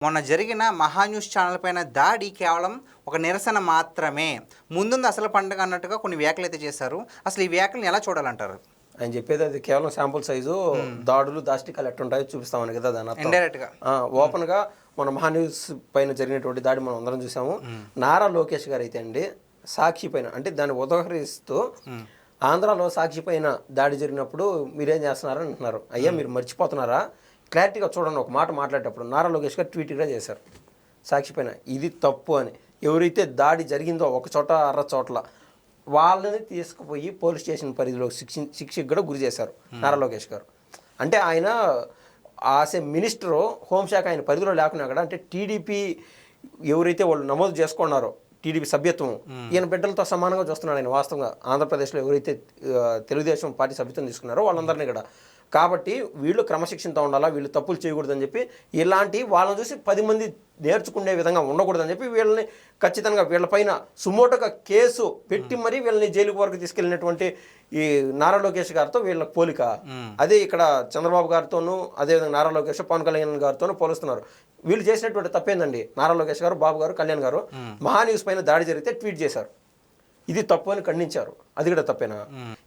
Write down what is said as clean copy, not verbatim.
మొన్న జరిగిన మహాన్యూస్ ఛానల్ పైన దాడి కేవలం ఒక నిరసన మాత్రమే, ముందుంది అసలు పండుగ అన్నట్టుగా కొన్ని వ్యాఖ్యలు అయితే చేశారు. అసలు ఈ వ్యాఖ్యలను ఎలా చూడాలంటారు? ఆయన చెప్పేది అది కేవలం శాంపుల్ సైజు దాడులు దాష్టికాలు ఎట్టుంటాయో చూపిస్తామని కదా దాని అర్థం. ఇండైరెక్ట్గా ఓపెన్గా మన మహాన్యూస్ పైన జరిగినటువంటి దాడి మనం అందరం చూసాము. నారా లోకేష్ గారు అయితే అండి సాక్షి పైన అంటే దాన్ని ఉదహరిస్తూ ఆంధ్రాలో సాక్షి పైన దాడి జరిగినప్పుడు మీరేం చేస్తున్నారని అంటున్నారు. అయ్యా మీరు మర్చిపోతున్నారా? క్లారిటీగా చూడండి. ఒక మాట మాట్లాడేటప్పుడు నారా లోకేష్ గారు ట్వీట్ కూడా చేశారు సాక్షి పైన, ఇది తప్పు అని. ఎవరైతే దాడి జరిగిందో ఒక చోట అర్ర చోట్ల వాళ్ళని తీసుకుపోయి పోలీస్ స్టేషన్ పరిధిలో శిక్షకు కూడా గురి చేశారు నారా లోకేష్ గారు. అంటే ఆయన ఆసే మినిస్టరు హోంశాఖ ఆయన పరిధిలో లేకున్నా కూడా, అంటే టీడీపీ ఎవరైతే వాళ్ళు నమోదు చేసుకున్నారో టీడీపీ సభ్యత్వం ఈయన బిడ్డలతో సమానంగా చూస్తున్నాడు ఆయన. వాస్తవంగా ఆంధ్రప్రదేశ్లో ఎవరైతే తెలుగుదేశం పార్టీ సభ్యత్వం తీసుకున్నారో వాళ్ళందరినీ కూడా. కాబట్టి వీళ్ళు క్రమశిక్షణతో ఉండాలా, వీళ్ళు తప్పులు చేయకూడదని చెప్పి, ఇలాంటి వాళ్ళని చూసి 10 మంది నేర్చుకునే విధంగా ఉండకూడదని చెప్పి వీళ్ళని ఖచ్చితంగా వీళ్ళపైన సుమోటోగా కేసు పెట్టి మరీ వీళ్ళని జైలు వరకు తీసుకెళ్ళినటువంటి ఈ నారా లోకేష్ గారితో వీళ్ళ పోలిక. అదే ఇక్కడ చంద్రబాబు గారితోనూ అదేవిధంగా నారా లోకేష్ పవన్ కళ్యాణ్ గారితోనూ పోలుస్తున్నారు. వీళ్ళు చేసినటువంటి తప్పేందండి? నారా లోకేష్ గారు, బాబు గారు, కళ్యాణ్ గారు మహాన్యూస్ పైన దాడి జరిగితే ట్వీట్ చేశారు, ఇది తప్పు అని ఖండించారు. అది కూడా తప్పేనా?